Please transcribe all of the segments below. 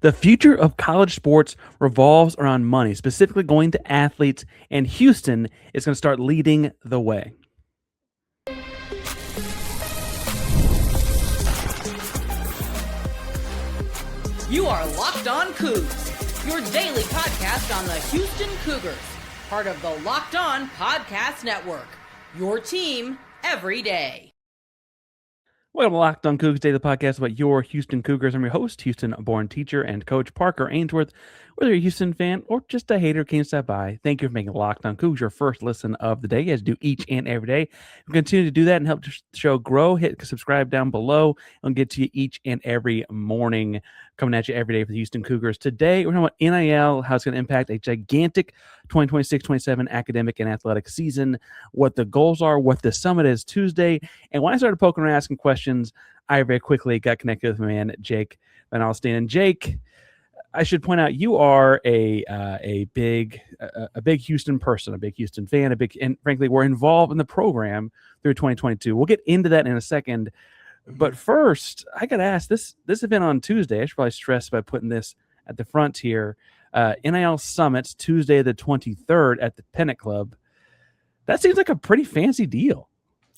The future of college sports revolves around money, specifically going to athletes, and Houston is going to start leading the way. You are Locked On Cougs, your daily podcast on the Houston Cougars, part of the Locked On Podcast Network, your team every day. Welcome to Locked On Cougs Daily Podcast about your Houston Cougars. I'm your host, Houston-born teacher and coach Parker Ainsworth. Whether you're a Houston fan or just a hater came stop by, thank you for making Locked On Cougs your first listen of the day, as do each and every day. We'll continue to do that and help the show grow. Hit subscribe down below and get to you each and every morning, coming at you every day for the Houston Cougars. Today, we're talking about NIL, how it's going to impact a gigantic 2026-27 academic and athletic season, what the goals are, what the summit is Tuesday. And when I started poking around asking questions, I very quickly got connected with my man, Jake Van Alstine. And Jake, I should point out, you are a big Houston person, a big Houston fan, and frankly, we're involved in the program through 2022. We'll get into that in a second. But first, I got to ask, this event on Tuesday, I should probably stress by putting this at the front here, NIL Summits, Tuesday the 23rd at the Pennant Club. That seems like a pretty fancy deal.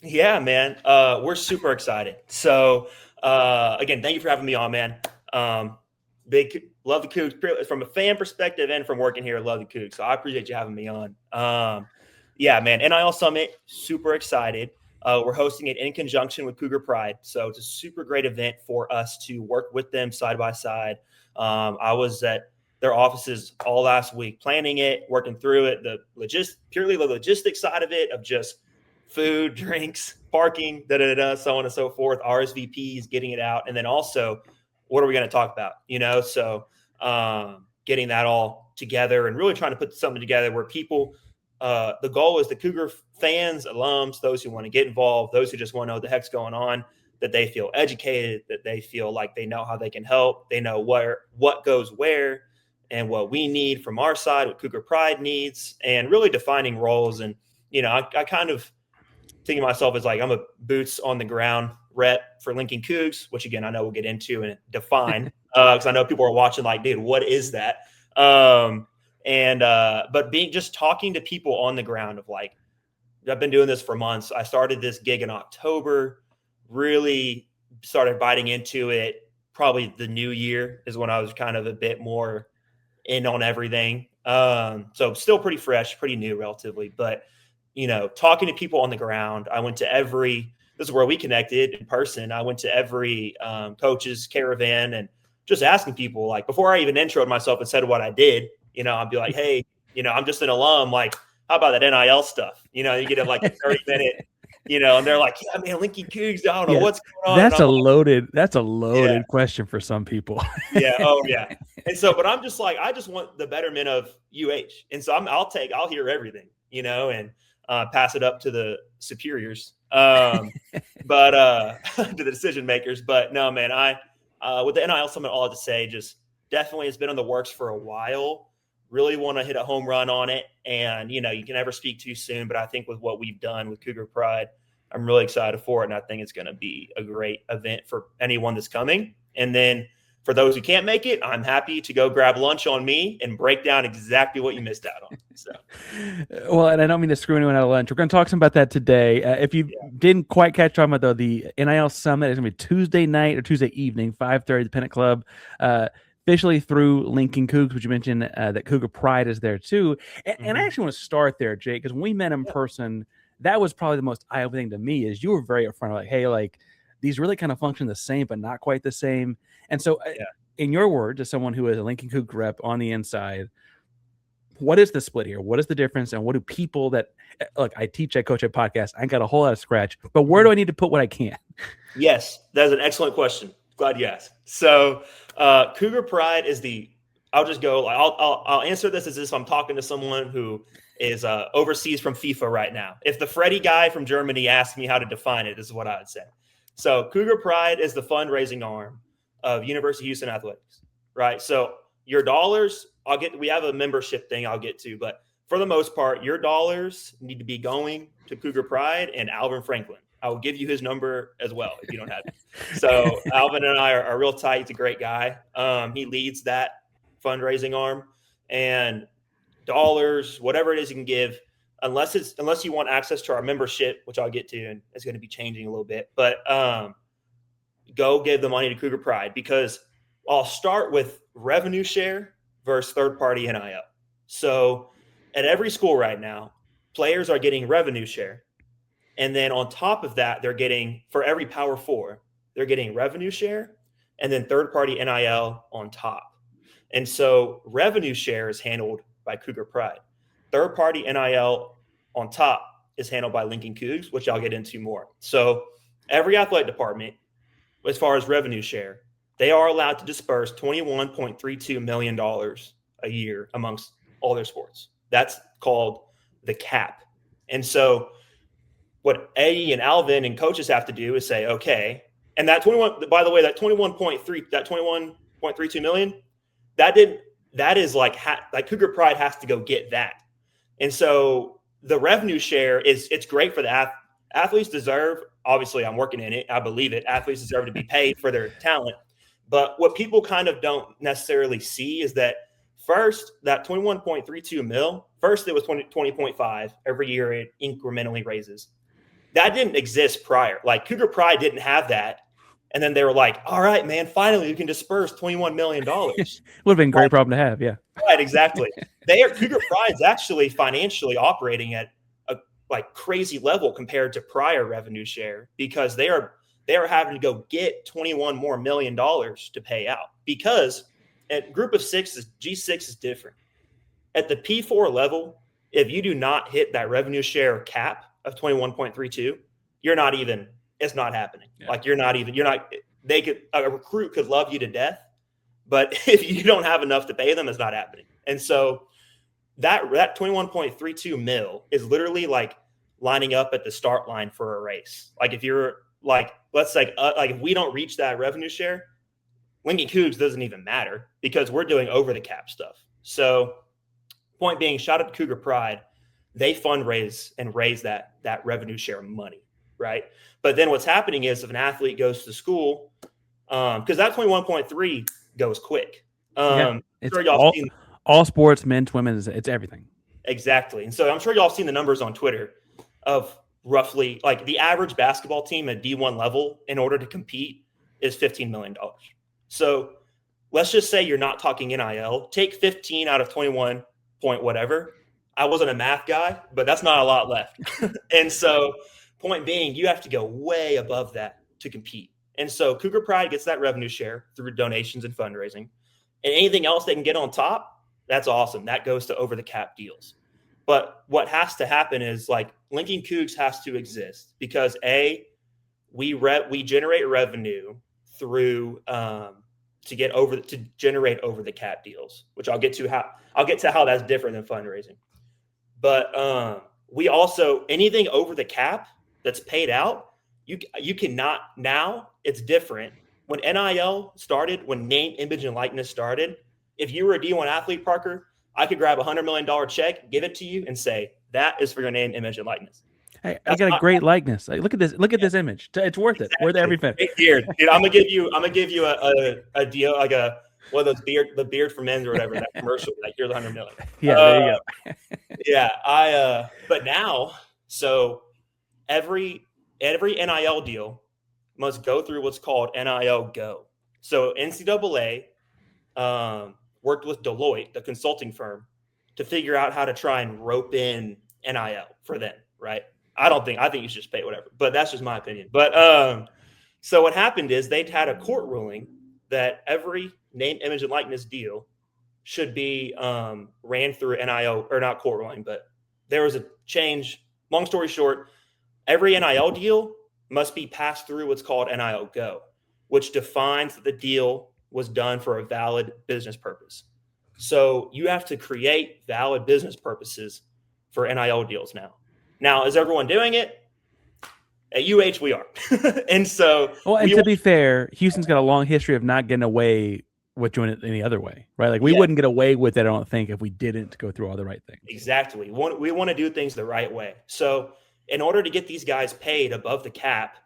Yeah, man. We're super excited. So, again, thank you for having me on, man. Big love the Cougs from a fan perspective and from working here. Love the Cougs. So I appreciate you having me on. Yeah, man. NIL Summit, super excited. We're hosting it in conjunction with Cougar Pride. So it's a super great event for us to work with them side by side. I was at their offices all last week planning it, working through it, purely the logistics side of it, of just food, drinks, parking, so on and so forth, RSVPs, getting it out. And then also, what are we going to talk about? So getting that all together and really trying to put something together where people, the goal is the Cougar fans, alums, those who want to get involved, those who just want to know what the heck's going on, that they feel educated, that they feel like they know how they can help. They know what goes where and what we need from our side, what Cougar Pride needs, and really defining roles. And, I kind of think of myself as like, I'm a boots on the ground rep for Linking Cougs, which again, I know we'll get into and define, because I know people are watching like, dude, what is that? But just talking to people on the ground of like, I've been doing this for months. I started this gig in October, really started biting into it. Probably the new year is when I was kind of a bit more in on everything. So still pretty fresh, pretty new relatively, but talking to people on the ground. I went to this is where we connected in person. I went to every coach's caravan and just asking people, like, before I even introed myself and said what I did, I'd be like, hey, I'm just an alum. Like, how about that NIL stuff? You get like a 30-minute, and they're like, yeah, man, Linking Cougs, I don't know what's going on. That's a loaded question for some people. Yeah. Oh yeah. And so, but I'm just like, I just want the betterment of UH. And so I'll hear everything, and pass it up to the superiors, but to the decision makers. But no, man, with the NIL Summit, all I have to say, just definitely it's been in the works for a while. Really want to hit a home run on it. And, you can never speak too soon, but I think with what we've done with Cougar Pride, I'm really excited for it. And I think it's going to be a great event for anyone that's coming. And then for those who can't make it, I'm happy to go grab lunch on me and break down exactly what you missed out on. So, well, and I don't mean to screw anyone out of lunch. We're going to talk some about that today. If you didn't quite catch on, though, the NIL Summit is going to be Tuesday night or Tuesday evening, 5:30 at the Pennant Club. Officially through Linking Cougs, which you mentioned that Cougar Pride is there too. And I actually want to start there, Jake, because when we met in person, that was probably the most eye-opening to me. Is you were very upfront, like, hey, like these really kind of function the same, but not quite the same. And so, in your words, as someone who is a Linking Cougs rep on the inside, what is the split here? What is the difference? And what do people that look? I teach, I coach, I podcast. I got a whole lot of scratch, but where do I need to put what I can? Yes, that's an excellent question. Glad you asked. So, Cougar Pride is I'll just go. I'll answer this as if I'm talking to someone who is overseas from FIFA right now. If the Freddie guy from Germany asked me how to define it, this is what I would say. So, Cougar Pride is the fundraising arm of University of Houston Athletics, right? So, your dollars, we have a membership thing I'll get to, but for the most part, your dollars need to be going to Cougar Pride and Alvin Franklin. I will give you his number as well if you don't have it. So Alvin and I are real tight. He's a great guy. He leads that fundraising arm, and dollars, whatever it is you can give, unless you want access to our membership, which I'll get to, and it's going to be changing a little bit. But go give the money to Cougar Pride, because I'll start with revenue share versus third-party NIL. So at every school right now, players are getting revenue share. And then on top of that, they're getting, for every Power 4, they're getting revenue share and then third-party NIL on top. And so revenue share is handled by Cougar Pride. Third-party NIL on top is handled by Linking Cougs, which I'll get into more. So every athletic department, as far as revenue share, they are allowed to disperse $21.32 million a year amongst all their sports. That's called the cap. And so what AE and Alvin and coaches have to do is say, okay, and that 21, by the way, that 21.32 million, that is like Cougar Pride has to go get that. And so the revenue share it's great for the athletes deserve, obviously I'm working in it, I believe it, athletes deserve to be paid for their talent. But what people kind of don't necessarily see is that first, that 21.32 mil, first it was 20.5 every year, it incrementally raises. That didn't exist prior. Like Cougar Pride didn't have that. And then they were like, all right, man, finally you can disperse $21 million. Would have been a great problem to have, yeah. Right, exactly. Cougar Pride's actually financially operating at a crazy level compared to prior revenue share, because they are having to go get $21 more million to pay out, because at group of six, G6 is different. At the P4 level, if you do not hit that revenue share cap of 21.32, it's not happening. Yeah. A recruit could love you to death, but if you don't have enough to pay them, it's not happening. And so that 21.32 mil is literally like lining up at the start line for a race. Like if you're let's say if we don't reach that revenue share, Linking Cougs doesn't even matter, because we're doing over the cap stuff. So point being, shout out to Cougar Pride. They fundraise and raise that revenue share money, right? But then what's happening is if an athlete goes to school, because that 21.3 goes quick. It's all sports, men's, women's, it's everything. Exactly. And so I'm sure y'all seen the numbers on Twitter of roughly the average basketball team at D1 level in order to compete is $15 million. So let's just say you're not talking NIL. Take 15 out of 21 point whatever. I wasn't a math guy, but that's not a lot left. And so point being, you have to go way above that to compete. And so Cougar Pride gets that revenue share through donations and fundraising. And anything else they can get on top, that's awesome. That goes to over the cap deals. But what has to happen is Linking Cougs has to exist, because we generate revenue through to generate over the cap deals, which I'll get to how that's different than fundraising. But we also, anything over the cap that's paid out, you cannot, now it's different. When NIL started, when name, image, and likeness started, if you were a D1 athlete, Parker, I could grab $100 million check, give it to you, and say, that is for your name, image, and likeness. Hey, I got a great likeness. Look at this. Look at this image. It's worth it. Worth every penny. Dude, I'm gonna give you a deal, like one of those the beard for men's or whatever, that commercial. Here's $100 million. Yeah, there you go. Yeah, but now, so every NIL deal must go through what's called NIL Go. So NCAA worked with Deloitte, the consulting firm, to figure out how to try and rope in NIL for them, right? I think you should just pay whatever, but that's just my opinion. But so what happened is they'd had a court ruling that every name, image, and likeness deal should be ran through NIL, or not court ruling, but there was a change. Long story short, every NIL deal must be passed through what's called NIL Go, which defines that the deal was done for a valid business purpose. So you have to create valid business purposes for NIL deals now. Now, is everyone doing it? At UH, we are. And so... Well, and to be fair, Houston's got a long history of not getting away with doing it any other way, right? Like, we wouldn't get away with it, I don't think, if we didn't go through all the right things. Exactly. We want to do things the right way. So in order to get these guys paid above the cap.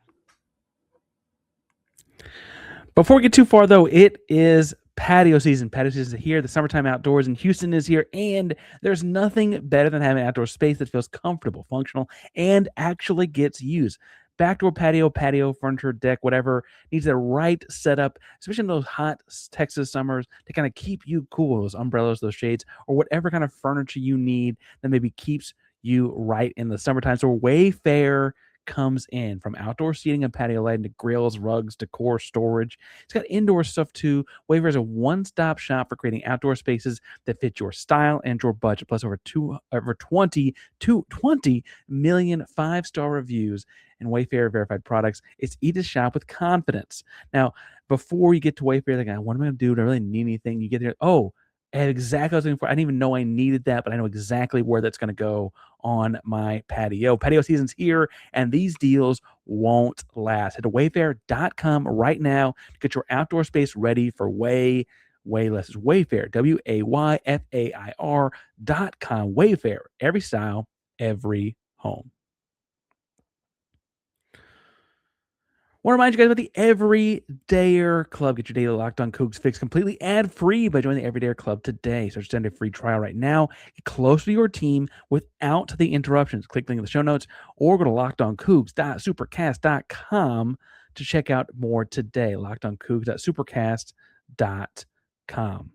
Before we get too far, though, it is patio season. Patio season is here. The summertime outdoors in Houston is here, and there's nothing better than having an outdoor space that feels comfortable, functional, and actually gets used. Backdoor patio, furniture, deck, whatever needs the right setup, especially in those hot Texas summers to kind of keep you cool. Those umbrellas, those shades, or whatever kind of furniture you need that maybe keeps you right in the summertime. So Wayfair comes in from outdoor seating and patio lighting to grills, rugs, decor, storage. It's got indoor stuff too. Wayfair is a one-stop shop for creating outdoor spaces that fit your style and your budget. Plus, over 20 million five-star reviews and Wayfair verified products. It's easy to shop with confidence. Now, before you get to Wayfair, like, what am I going to do? Do I really need anything? You get there, oh, exactly what I was looking for. I didn't even know I needed that, but I know exactly where that's going to go on my patio. Patio season's here, and these deals won't last. Head to wayfair.com right now to get your outdoor space ready for way less. It's Wayfair, WAYFAIR.com. Wayfair, every style, every home. I want to remind you guys about the Everydayer Club. Get your daily Locked On Cougs fix completely ad-free by joining the Everydayer Club today. So just send a free trial right now. Get closer to your team without the interruptions. Click the link in the show notes or go to lockedoncougs.supercast.com to check out more today. lockedoncougs.supercast.com.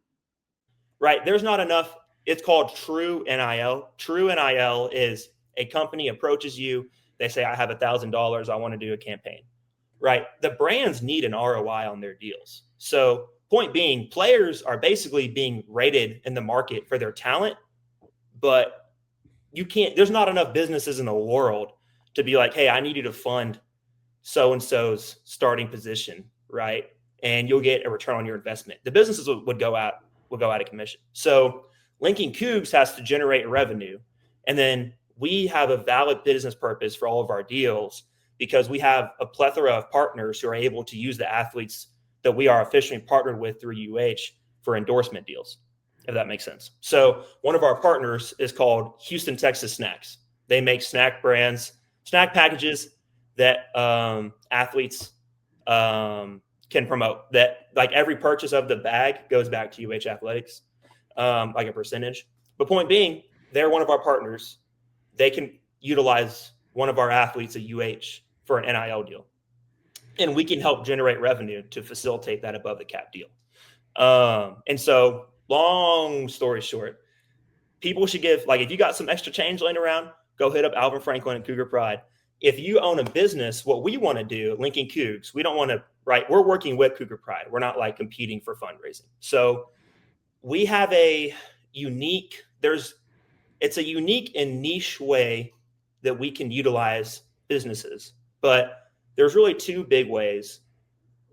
Right. There's not enough. It's called True NIL. True NIL is a company approaches you. They say, I have $1,000. I want to do a campaign. Right. The brands need an ROI on their deals. So point being, players are basically being rated in the market for their talent, but there's not enough businesses in the world to be like, hey, I need you to fund so-and-so's starting position. Right. And you'll get a return on your investment. The businesses would go out of commission. So Linking Cougs has to generate revenue. And then we have a valid business purpose for all of our deals, because we have a plethora of partners who are able to use the athletes that we are officially partnered with through for endorsement deals, if that makes sense. So one of our partners is called Houston, Texas Snacks. They make snack packages that athletes can promote. That, like, every purchase of the bag goes back to Athletics, like a percentage. But point being, they're one of our partners. They can utilize one of our athletes at for an NIL deal. And we can help generate revenue to facilitate that above the cap deal. And so, long story short, people should give, like, if you got some extra change laying around, go hit up Alvin Franklin and Cougar Pride. If you own a business, what we want to do, Linking Cougs, we don't want to, right? We're working with Cougar Pride. We're not like competing for fundraising. So we have it's a unique and niche way that we can utilize businesses, but there's really two big ways.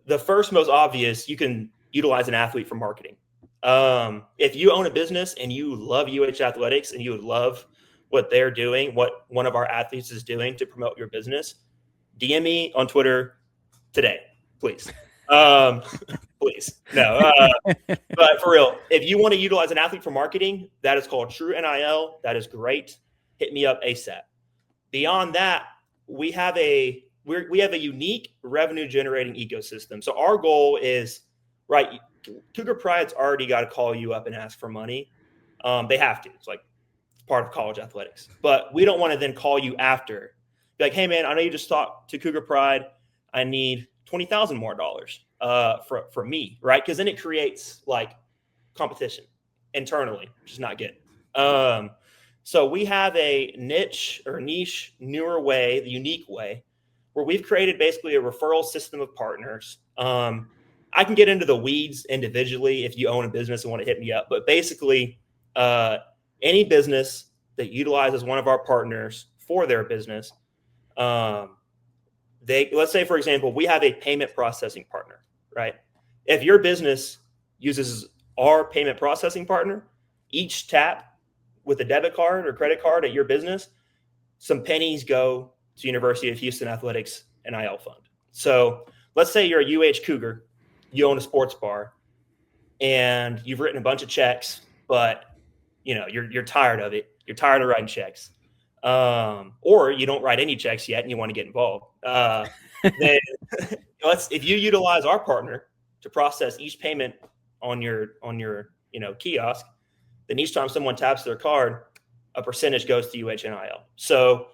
The first, most obvious, you can utilize an athlete for marketing. If you own a business and you love Athletics and you would love what they're doing, what one of our athletes is doing to promote your business, DM me on Twitter today, please. Please. No. But for real, if you want to utilize an athlete for marketing, that is called True NIL. That is great. Hit me up ASAP. Beyond that, we have a unique revenue generating ecosystem. So our goal is, right, Cougar Pride's already got to call you up and ask for money. They have to. It's like part of college athletics. But we don't want to then call you after. Be like, hey, man, I know you just talked to Cougar Pride. I need $20,000 more for me, right? Because then it creates like competition internally, which is not good. So we have a niche, newer way, the unique way, where we've created basically a referral system of partners. I can get into the weeds individually if you own a business and want to hit me up. But basically, any business that utilizes one of our partners for their business, let's say, for example, we have a payment processing partner, right? If your business uses our payment processing partner, each tap with a debit card or credit card at your business, some pennies go to University of Houston Athletics NIL fund. So let's say you're a Cougar, you own a sports bar, and you've written a bunch of checks, but you're tired of it. You're tired of writing checks. or you don't write any checks yet and you want to get involved, then if you utilize our partner to process each payment on your kiosk, then each time someone taps their card, a percentage goes to UHNIL. So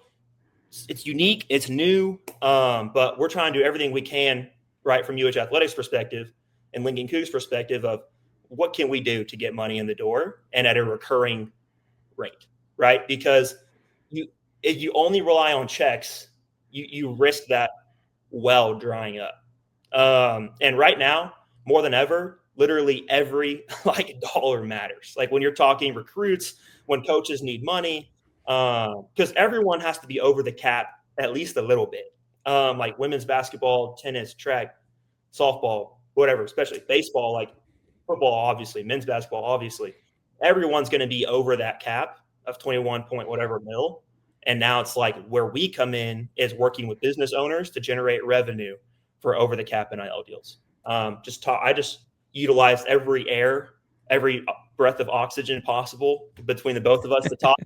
it's unique, it's new, but we're trying to do everything we can, right, from UH Athletics perspective and Linking Cougs perspective of what can we do to get money in the door and at a recurring rate, right? Because if you only rely on checks, you risk that well drying up. And right now, more than ever, literally every dollar matters. Like when you're talking recruits, when coaches need money, because everyone has to be over the cap at least a little bit. Like women's basketball, tennis, track, softball, whatever, especially baseball, like football, obviously, men's basketball, obviously. Everyone's going to be over that cap of 21 point whatever mil. And now it's like where we come in is working with business owners to generate revenue for over the cap NIL deals. I just utilized every breath of oxygen possible between the both of us to talk.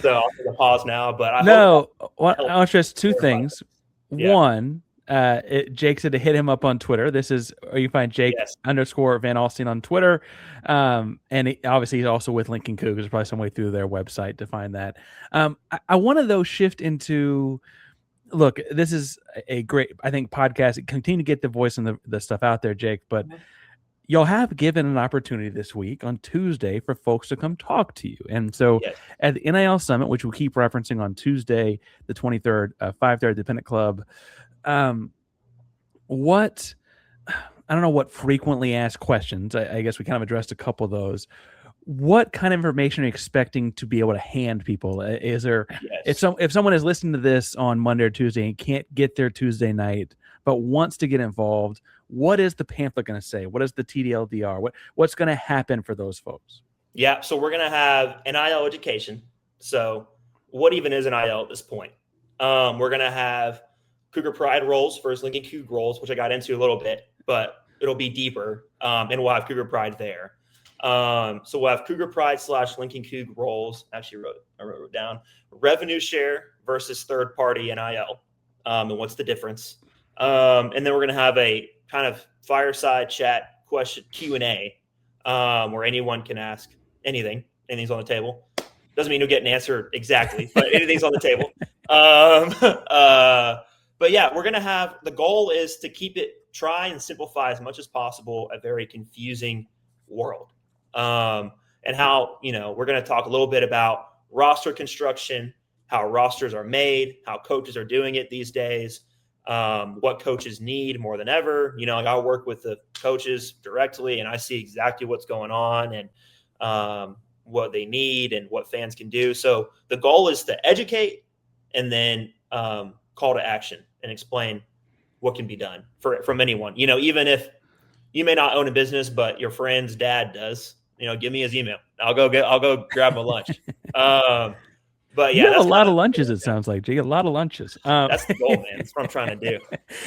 So I'll take a pause now, but I'll stress two things. Yeah. One, Jake said to hit him up on Twitter. You find Jake _ Van Alstine on Twitter. And obviously he's also with Linking Cougs. There's probably some way through their website to find that. I want to though shift into, look, this is a great, I think, podcast. Continue to get the voice and the stuff out there, Jake, but y'all have given an opportunity this week on Tuesday for folks to come talk to you. And so at the NIL Summit, which we'll keep referencing on Tuesday, the 23rd, 5:30 Independent Club, I don't know what frequently asked questions. I guess we kind of addressed a couple of those. What kind of information are you expecting to be able to hand people? Is there, if someone is listening to this on Monday or Tuesday and can't get there Tuesday night, but wants to get involved, what is the pamphlet going to say? What is the TDLDR? What's going to happen for those folks? Yeah, so we're going to have NIL education. So what even is NIL at this point? We're going to have Cougar Pride roles versus Linking Cougs roles, which I got into a little bit, but it'll be deeper, and we'll have Cougar Pride there. So we'll have Cougar Pride / Linking Cougs roles. Actually, I wrote it down. Revenue share versus third party NIL, and what's the difference? And then we're going to have a kind of fireside chat question Q&A, where anyone can ask anything. Anything's on the table. Doesn't mean you'll get an answer exactly, but anything's on the table. But yeah, we're going to have, the goal is to try and simplify as much as possible a very confusing world. And how, we're going to talk a little bit about roster construction, how rosters are made, how coaches are doing it these days, what coaches need more than ever. I work with the coaches directly and I see exactly what's going on and what they need and what fans can do. So the goal is to educate and then call to action and explain what can be done from anyone. Even if you may not own a business, but your friend's dad does, give me his email. I'll go grab my lunch. But yeah, you have a lot of lunches. It sounds like, Jake, a lot of lunches. That's the goal, man. That's what I'm trying to do.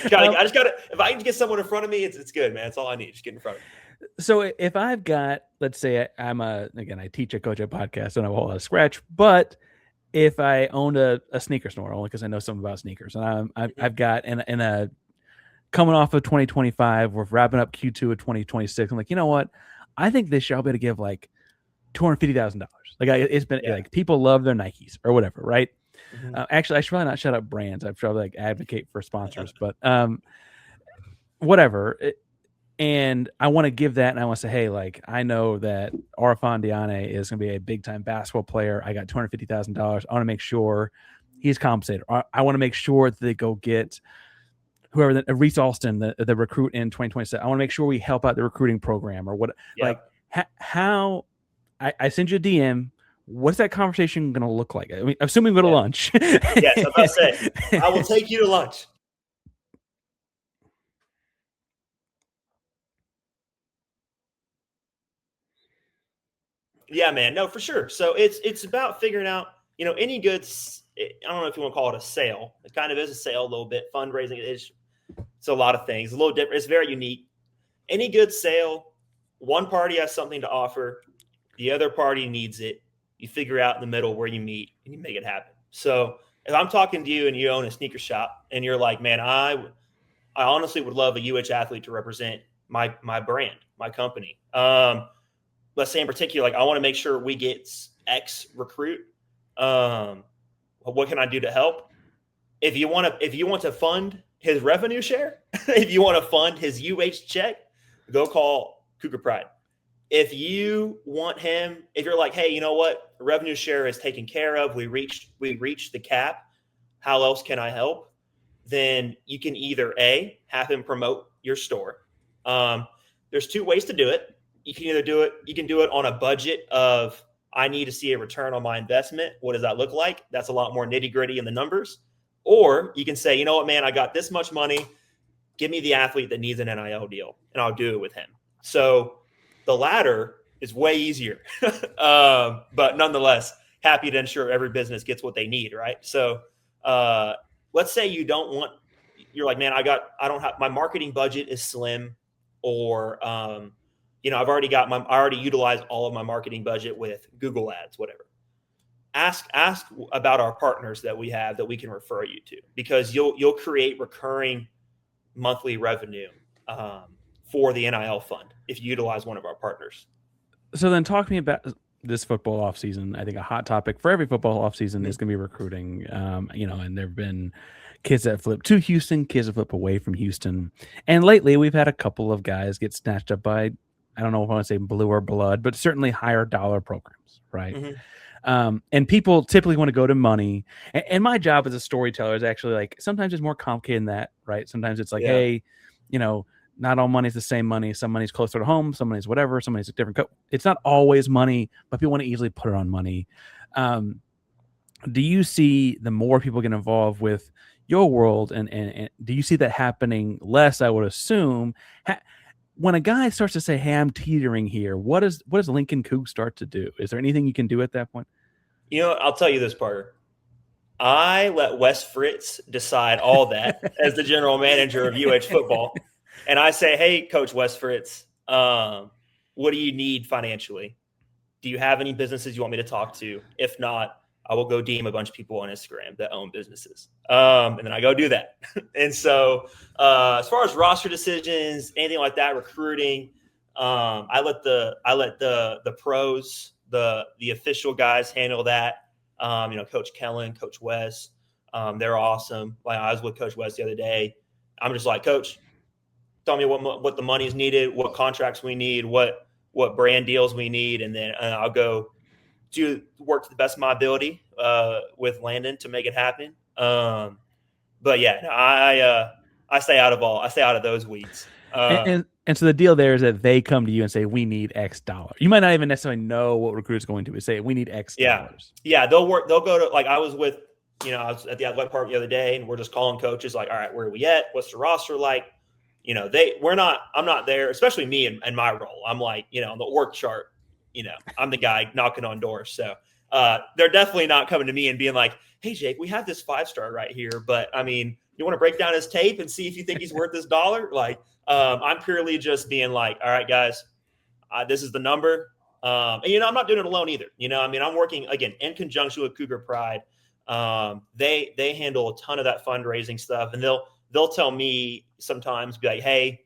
If I can get someone in front of me, it's good, man. It's all I need. Just get in front of me. So if I've got, let's say I teach a coach a podcast, I don't have a whole lot of scratch, but if I owned a sneaker store, only because I know something about sneakers, and I've got in a coming off of 2025, we're wrapping up Q2 of 2026. I'm like, you know what? I think this year I'll be able to give like $250,000. Like it's been like people love their Nikes or whatever, right? Mm-hmm. Actually, I should probably not shut up brands. I should probably advocate for sponsors, but whatever. And I want to give that, and I want to say, hey, I know that Arfan Diane is going to be a big time basketball player. I got $250,000. I want to make sure he's compensated. I want to make sure that they go get whoever, Reese Alston, the recruit in 2027. I want to make sure we help out the recruiting program or what. How I send you a DM. What's that conversation going to look like? I mean, assuming we go to lunch. Yes, I'm about to say, I will take you to lunch. Yeah, man. No, for sure. So it's about figuring out, any goods. I don't know if you want to call it a sale. It kind of is a sale a little bit. Fundraising it's a lot of things. A little different. It's very unique. Any good sale, one party has something to offer. The other party needs it. You figure out in the middle where you meet and you make it happen. So if I'm talking to you and you own a sneaker shop and you're like, man, I honestly would love a UH athlete to represent my brand, my company. Let's say in particular, like I want to make sure we get X recruit. What can I do to help? If you want to fund his revenue share, if you want to fund his UH check, go call Cougar Pride. If you want him, if you're like, hey, you know what, revenue share is taken care of, we reached the cap, how else can I help? Then you can either have him promote your store. There's two ways to do it. You can do it on a budget of, I need to see a return on my investment. What does that look like? That's a lot more nitty gritty in the numbers. Or you can say, you know what, man, I got this much money. Give me the athlete that needs an NIL deal, and I'll do it with him. So the latter is way easier, but nonetheless, happy to ensure every business gets what they need, right? So let's say you're like, man, I don't have, my marketing budget is slim, or I already utilized all of my marketing budget with Google ads, whatever. Ask about our partners that we have that we can refer you to, because you'll create recurring monthly revenue for the NIL fund if you utilize one of our partners. So then talk to me about this football offseason. I think a hot topic for every football offseason is going to be recruiting. And there have been kids that flip to Houston, kids that flip away from Houston. And lately we've had a couple of guys get snatched up by, I don't know if I want to say blue or blood, but certainly higher dollar programs, right? Mm-hmm. And people typically want to go to money. And my job as a storyteller is actually like, sometimes it's more complicated than that, right? Sometimes it's like, hey, not all money is the same money. Some money's closer to home. Some money's whatever. Some money's a different it's not always money, but people want to easily put it on money. Do you see the more people get involved with your world, and do you see that happening less? I would assume. When a guy starts to say, hey, I'm teetering here, what does Linking Cougs start to do? Is there anything you can do at that point? I'll tell you this, Parker. I let Wes Fritz decide all that as the general manager of UH football. And I say, hey, Coach Wes Fritz, what do you need financially? Do you have any businesses you want me to talk to? If not, I will go DM a bunch of people on Instagram that own businesses. And then I go do that. And so as far as roster decisions, anything like that, recruiting, I let the pros, the official guys handle that. Coach Kellen, Coach Wes, they're awesome. Like, I was with Coach Wes the other day. I'm just like, Coach, tell me what the money is needed, what contracts we need, what brand deals we need, and then I'll go do work to the best of my ability with Landon to make it happen. But yeah, I stay out of those weeds. And so the deal there is that they come to you and say, we need X dollar. You might not even necessarily know what recruit's going to, but say, we need X dollars. Yeah. They'll go to, like, I was at the athletic park the other day, and we're just calling coaches like, all right, where are we at? What's the roster like? I'm not there, especially me in my role. I'm like, on the org chart, I'm the guy knocking on doors. So they're definitely not coming to me and being like, hey, Jake, we have this 5-star right here, but I mean, you want to break down his tape and see if you think he's worth this dollar? Like, I'm purely just being like, all right, guys, this is the number. And, I'm not doing it alone either. I'm working, again, in conjunction with Cougar Pride. They handle a ton of that fundraising stuff, and they'll tell me sometimes, be like, hey,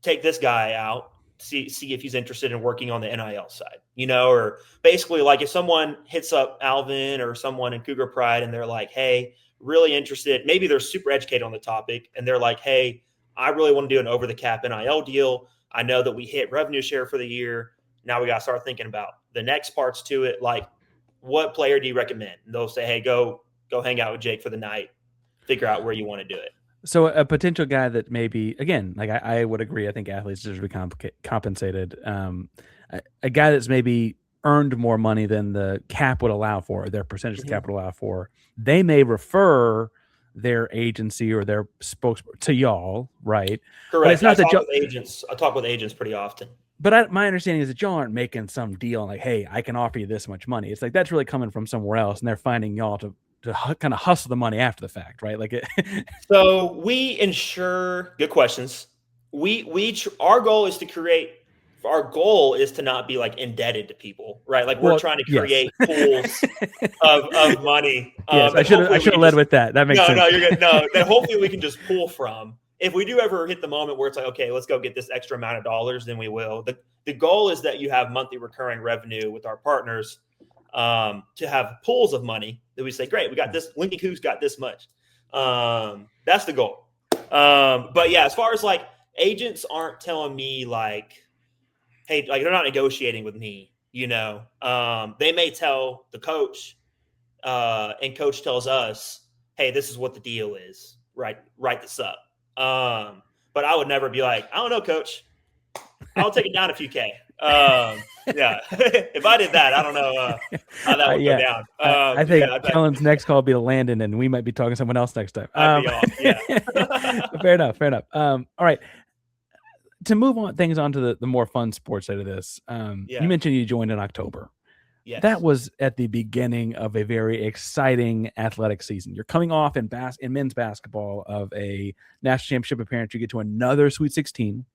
take this guy out, see if he's interested in working on the NIL side, or basically, like, if someone hits up Alvin or someone in Cougar Pride and they're like, hey, really interested, maybe they're super educated on the topic, and they're like, hey, I really want to do an over the cap NIL deal. I know that we hit revenue share for the year. Now we got to start thinking about the next parts to it. Like, what player do you recommend? And they'll say, hey, go hang out with Jake for the night, figure out where you want to do it. So a potential guy that maybe, again, like I would agree, I think athletes deserve to be compensated. A guy that's maybe earned more money than the cap would allow for, their percentage of the cap would allow for, they may refer their agency or their spokesperson to y'all, right? Correct. It's not I talk with agents pretty often. But my understanding is that y'all aren't making some deal like, hey, I can offer you this much money. It's like that's really coming from somewhere else, and they're finding y'all to kind of hustle the money after the fact, right? Like it. So we ensure good questions. Our goal is to create our goal is to not be like indebted to people, right? Like we're trying to create pools of money. Yes, I should have led with that. That makes sense. No, you're good. No, that hopefully we can just pull from. If we do ever hit the moment where it's like, okay, let's go get this extra amount of dollars, then we will. The goal is that you have monthly recurring revenue with our partners, to have pools of money that we say, great, we got this. Linking Cougs got this much. That's the goal. But yeah, as far as like agents aren't telling me like, hey, like they're not negotiating with me, you know. They may tell the coach, and coach tells us, hey, this is what the deal is. Right, write this up. But I would never be like, I don't know, coach. I'll take it down a few K. Yeah, if I did that, I don't know how that would go down. I think Kellen's next call will be to Landon, and we might be talking to someone else next time. Yeah. Fair enough. All right. To move on to the more fun sports side of this, you mentioned you joined in October. Yes. That was at the beginning of a very exciting athletic season. You're coming off in men's basketball of a national championship appearance. You get to another Sweet 16.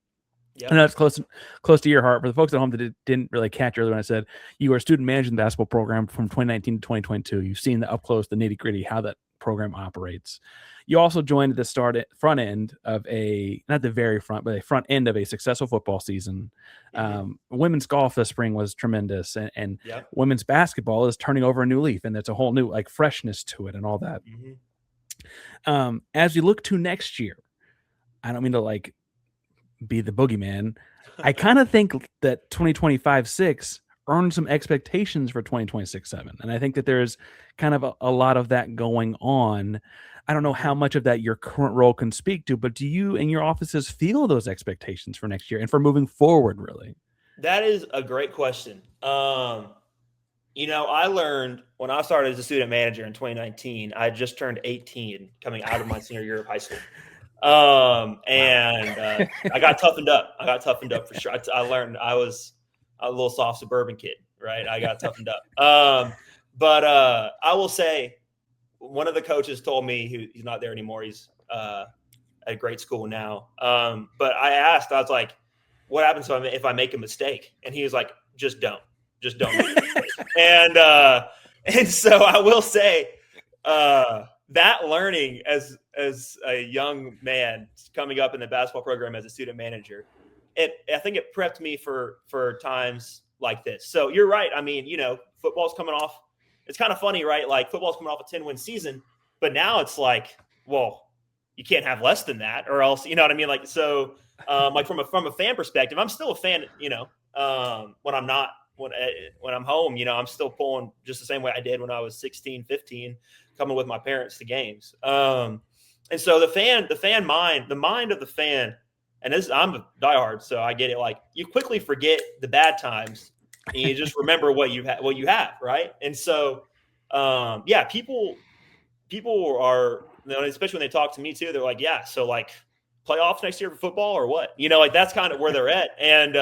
Yep. I know it's close to your heart. For the folks at home that didn't really catch earlier when I said you were a student manager in the basketball program from 2019 to 2022. You've seen the up close, the nitty gritty, how that program operates. You also joined at the front end of not the very front, but a front end of a successful football season. Mm-hmm. Women's golf this spring was tremendous, and women's basketball is turning over a new leaf, and it's a whole new like freshness to it and all that. Mm-hmm. As we look to next year, I don't mean to like be the boogeyman. I kind of think that 2025-6 earned some expectations for 2026-7. And I think that there's kind of a lot of that going on. I don't know how much of that your current role can speak to, but do you and your offices feel those expectations for next year and for moving forward, really? That is a great question. You know, I learned when I started as a student manager in 2019, I just turned 18 coming out of my senior year of high school. I got toughened up. I got toughened up for sure. I learned I was a little soft suburban kid, right? I got toughened up. But I will say one of the coaches told me he's not there anymore. He's at a great school now. But I asked, I was like, what happens if I make a mistake? And he was like, just don't make a mistake. And so I will say, that learning as a young man coming up in the basketball program as a student manager, I think it prepped me for times like this. So you're right. I mean, you know, football's coming off. It's kind of funny, right? Like football's coming off a 10-win season, but now it's like, well, you can't have less than that or else, you know what I mean? Like, so like from a fan perspective, I'm still a fan, you know, when I'm home, you know, I'm still pulling just the same way I did when I was 16, 15, coming with my parents to games. And so the mind of the fan, and I'm a diehard, so I get it. Like you quickly forget the bad times and you just remember what you have. Right. And so, people are, you know, especially when they talk to me too, they're like, yeah, so like playoffs next year for football or what, you know, like that's kind of where they're at. And,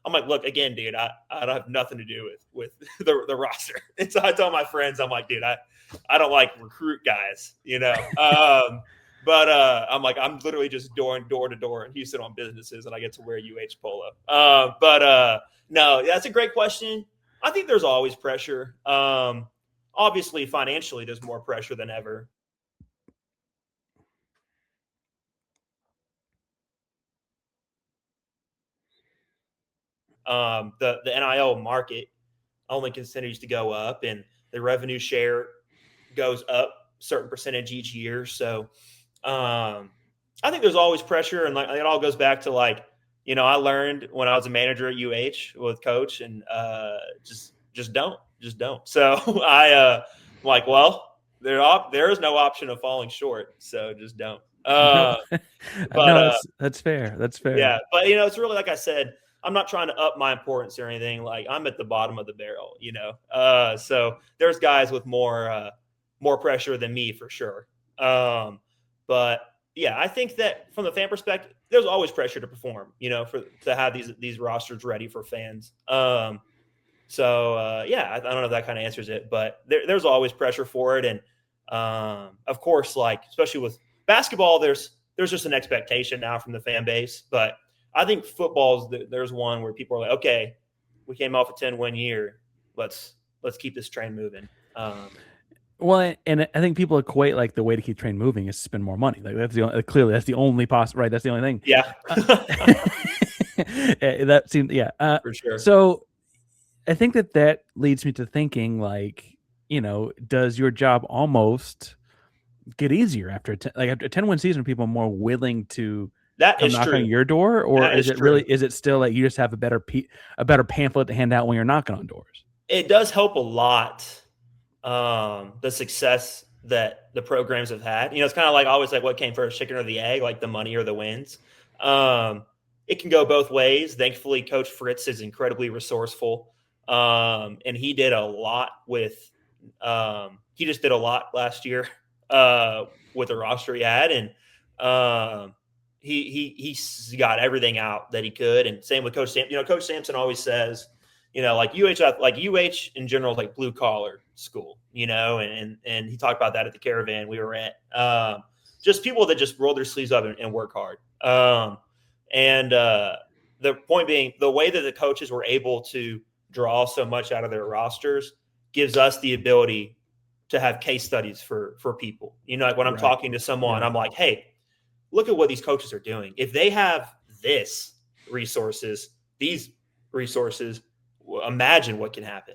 I'm like, look, again, dude, I don't have nothing to do with the roster. And so I tell my friends, I'm like, dude, I don't like recruit guys, you know. But I'm like, I'm literally just door to door in Houston on businesses, and I get to wear UH polo. No, that's a great question. I think there's always pressure. Obviously, financially, there's more pressure than ever. The NIL market only continues to go up, and the revenue share goes up a certain percentage each year. So I think there's always pressure, and like it all goes back to like, you know, I learned when I was a manager at UH with coach, and just don't. So I'm like, well, there is no option of falling short, so just don't. No, that's fair. That's fair. Yeah, but you know, it's really like I said, I'm not trying to up my importance or anything. Like I'm at the bottom of the barrel, you know. So there's guys with more pressure than me for sure. But yeah, I think that from the fan perspective, there's always pressure to perform, you know, to have these rosters ready for fans. I don't know if that kind of answers it, but there's always pressure for it. And of course, like especially with basketball, there's just an expectation now from the fan base. But I think football's there's one where people are like, okay, we came off a 10-win year. Let's keep this train moving. Well, and I think people equate like the way to keep train moving is to spend more money. Like that's the only, clearly that's the only right. That's the only thing. Yeah, that seems for sure. So I think that leads me to thinking like, does your job almost get easier after after a 10-win season? Are people more willing to That come is knock true. on your door, or That is is it true. is it still like you just have a better pamphlet to hand out when you're knocking on doors? It does help a lot. The success that the programs have had, it's kind of like always like what came first, chicken or the egg, like the money or the wins. It can go both ways. Thankfully, Coach Fritz is incredibly resourceful. And he did a lot with, he just did a lot last year with the roster he had. And he got everything out that he could. And same with Coach Sampson. Coach Sampson always says, like UH in general is like blue collar school, and he talked about that at the caravan we were at. Just people that just roll their sleeves up and work hard. The point being, the way that the coaches were able to draw so much out of their rosters gives us the ability to have case studies for people. Like when I'm talking to someone, I'm like, hey, look at what these coaches are doing. If they have these resources, imagine what can happen,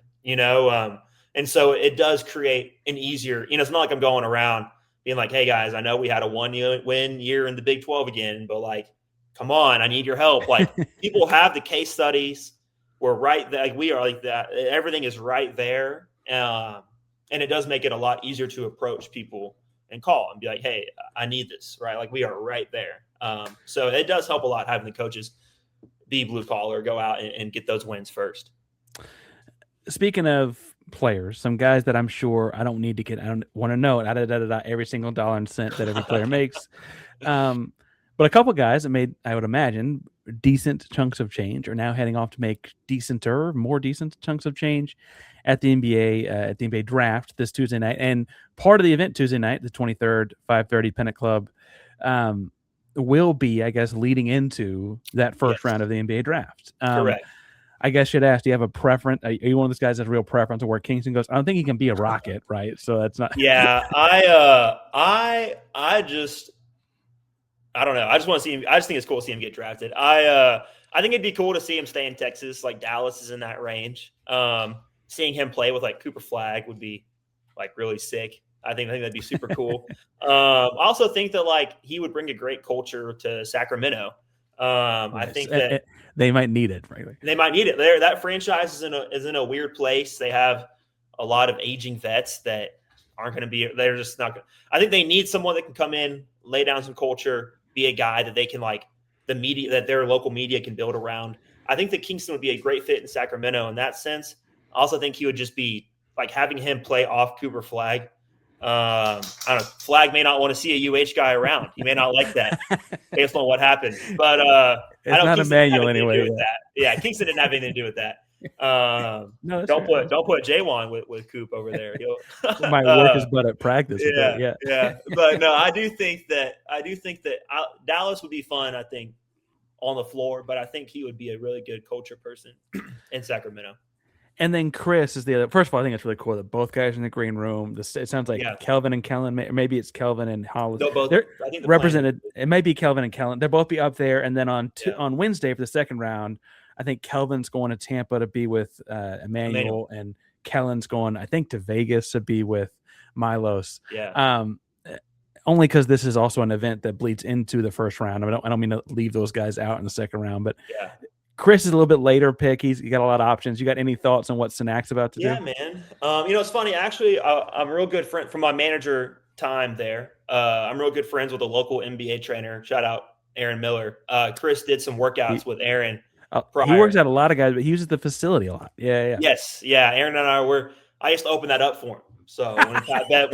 and so it does create an easier, it's not like I'm going around being like, hey guys, I know we had a 1-win year in the Big 12 again, but like, come on, I need your help. Like people have the case studies. We're right there. Like we are like that. Everything is right there. And it does make it a lot easier to approach people and call and be like, hey, I need this, right? Like we are right there. So it does help a lot having the coaches be blue collar, go out and get those wins first. Speaking of players, some guys that I'm sure I don't want to know every single dollar and cent that every player makes. But a couple guys that made, I would imagine, decent chunks of change are now heading off to make more decent chunks of change at the NBA draft this Tuesday night. And part of the event Tuesday night, the 23rd, 5:30 Pennant Club, will be, I guess, leading into that first round of the NBA draft. Correct. I guess you'd ask, do you have a preference? Are you one of those guys that's a real preference of where Kingston goes? I don't think he can be a Rocket, right? So that's not. Yeah, I don't know. I just want to see him. I just think it's cool to see him get drafted. I think it'd be cool to see him stay in Texas. Like Dallas is in that range. Seeing him play with like Cooper Flag would be like really sick. I think that'd be super cool. I also think that like he would bring a great culture to Sacramento. I think that they might need it, frankly. They might need it. That franchise is in a weird place. They have a lot of aging vets that aren't going to be. They're just not. I think they need someone that can come in, lay down some culture, be a guy that they can like the media that their local media can build around. I think that Kingston would be a great fit in Sacramento in that sense. I also think he would just be like having him play off Cooper Flag. I don't know. Flag may not want to see a UH guy around. He may not like that based on what happened. But it's I don't not Kingston Emmanuel anyway. Yeah, Kingston didn't have anything to do with that. No, don't put Jaywan with Coop over there. He'll might work his butt at practice. Yeah. But no, I do think that Dallas would be fun. I think on the floor, but I think he would be a really good culture person in Sacramento. And then Chris is the other. First of all, I think it's really cool that both guys are in the green room. It sounds like Kelvin and Kellen. Maybe it's Kelvin and Hollis. They're represented. It may be Kelvin and Kellen. They'll both be up there. And then on Wednesday for the second round, I think Kelvin's going to Tampa to be with Emmanuel, and Kellen's going, I think, to Vegas to be with Milos. Yeah. Only because this is also an event that bleeds into the first round. I don't mean to leave those guys out in the second round, but yeah. Chris is a little bit later pick. He's got a lot of options. You got any thoughts on what Cenac's about to do? Yeah, man. It's funny. Actually, I'm a real good friend from my manager time there. I'm real good friends with a local NBA trainer. Shout out Aaron Miller. Chris did some workouts with Aaron. He works out a lot of guys, but he uses the facility a lot. Yeah. Yes. Yeah. Aaron and I used to open that up for him. So when Pat Bev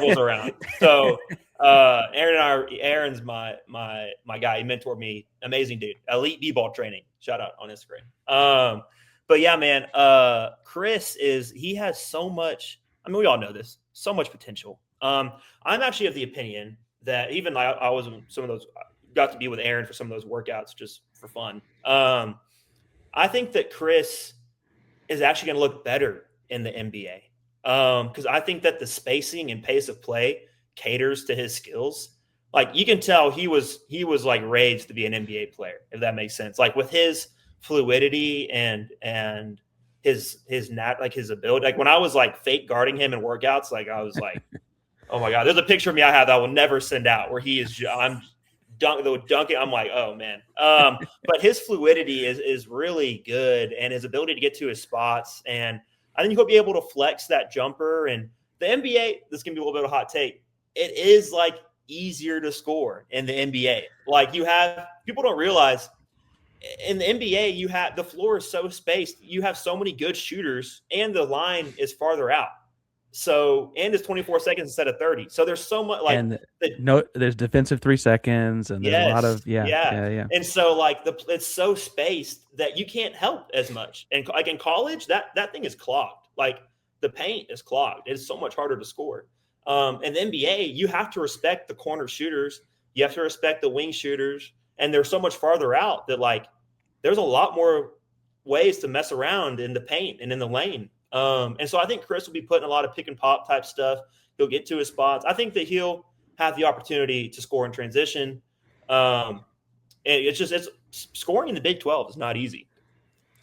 was around. So Aaron's my guy. He mentored me. Amazing dude. Elite D-ball training. Shout out on Instagram. But yeah, man, Chris he has so much. I mean, we all know this, so much potential. I'm actually of the opinion that even I was some of those, got to be with Aaron for some of those workouts just for fun. I think that Chris is actually going to look better in the NBA because I think that the spacing and pace of play caters to his skills. Like you can tell he was like raised to be an NBA player, if that makes sense. Like with his fluidity and his ability. Like when I was like fake guarding him in workouts, like I was like, oh my God, there's a picture of me I have that I will never send out where I'm dunking. I'm like, oh man. But his fluidity is really good, and his ability to get to his spots. And I think he'll be able to flex that jumper. And the NBA, this can be a little bit of a hot take. It is like easier to score in the NBA. Like people don't realize in the NBA, you have the floor is so spaced. You have so many good shooters, and the line is farther out. So, and it's 24 seconds instead of 30. So there's so much like there's defensive 3 seconds, and there's a lot of yeah. And so like it's so spaced that you can't help as much. And like in college, that thing is clogged. Like the paint is clogged. It's so much harder to score. In the NBA, you have to respect the corner shooters. You have to respect the wing shooters, and they're so much farther out that like there's a lot more ways to mess around in the paint and in the lane. And so I think Chris will be putting a lot of pick and pop type stuff. He'll get to his spots. I think that he'll have the opportunity to score in transition. And it's scoring in the Big 12 is not easy,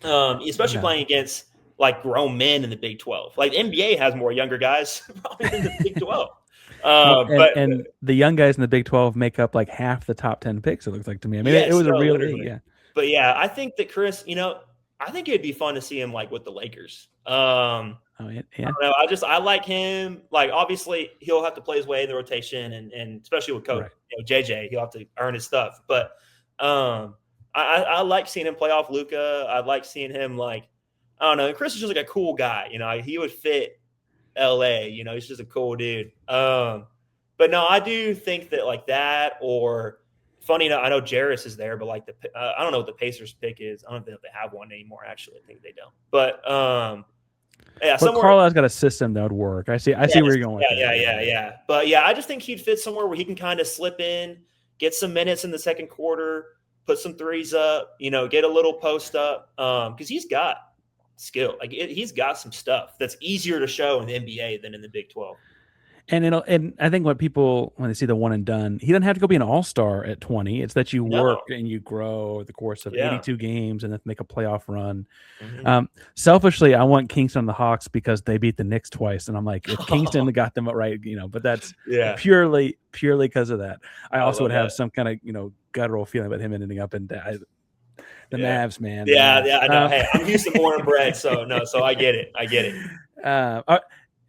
especially playing against like grown men in the Big 12. Like NBA has more younger guys probably in the Big 12. And the young guys in the Big 12 make up like half the top 10 picks. It looks like to me. I mean, it was a real league. Yeah. But yeah, I think that Chris, I think it'd be fun to see him like with the Lakers. I don't know. I like him. Like obviously he'll have to play his way in the rotation, and especially with coach JJ, he'll have to earn his stuff. But I like seeing him play off Luka. I like seeing him like I don't know. And Chris is just like a cool guy. He would fit LA. He's just a cool dude. But no, I do think that like that or. Funny enough, I know Jarris is there, but like I don't know what the Pacers pick is. I don't think they have one anymore. Actually, I think they don't. But Carlisle's got a system that would work. I see where you're going. With yeah. But yeah, I just think he'd fit somewhere where he can kind of slip in, get some minutes in the second quarter, put some threes up, get a little post up, because he's got skill. Like he's got some stuff that's easier to show in the NBA than in the Big 12. And I think when they see the one and done, he doesn't have to go be an all-star at 20. It's that you work and you grow over the course of 82 games and then make a playoff run. Mm-hmm. Selfishly, I want Kingston and the Hawks because they beat the Knicks twice. And I'm like, if Kingston got them right, but that's purely because of that. I also would have some kind of, guttural feeling about him ending up in the Mavs, man. Yeah, I know. Hey, I'm Houston born and bred, so I get it.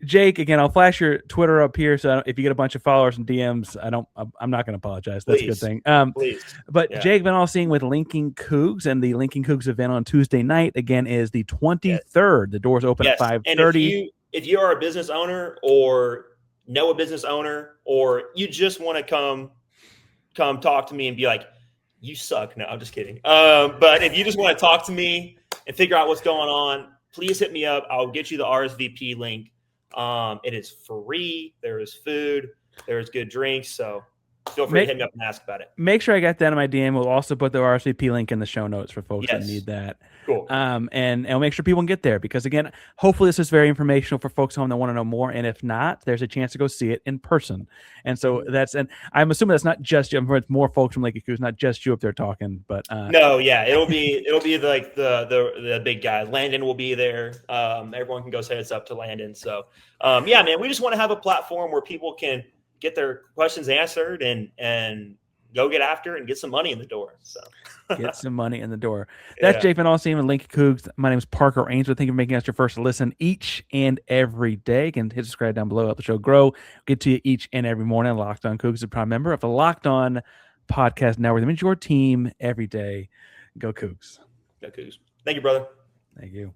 Jake, again, I'll flash your Twitter up here. So if you get a bunch of followers and DMs, I'm not going to apologize. That's a good thing. Please. But Jake Van Alstine with Linking Cougs, and the Linking Cougs event on Tuesday night again is the 23rd. Yes. The doors open at 5:30. And if you are a business owner or know a business owner, or you just want to come talk to me and be like, you suck. No, I'm just kidding. But if you just want to talk to me and figure out what's going on, please hit me up. I'll get you the RSVP link. It is free. There is food. There is good drinks. So feel free to hit me up and ask about it. Make sure I got that in my DM. We'll also put the RSVP link in the show notes for folks that need that. Cool. And we'll make sure people can get there because, again, hopefully this is very informational for folks home that want to know more. And if not, there's a chance to go see it in person. And so and I'm assuming that's not just you. It's more folks from Linking Cougs, not just you up there talking. But no, yeah, it'll be like the big guys. Landon will be there. Everyone can go say it's up to Landon. So man, we just want to have a platform where people can get their questions answered and go get after and get some money in the door. So get some money in the door. That's Jake Van Alstine and Linking Cougs. My name is Parker Ainsworth. Thank you for making us your first listen each and every day. You can hit subscribe down below, help the show grow. Get to you each and every morning. Locked On Cougs is a proud member of the Locked On Podcast Network. That means your team every day. Go Cougs. Go Cougs. Thank you, brother. Thank you.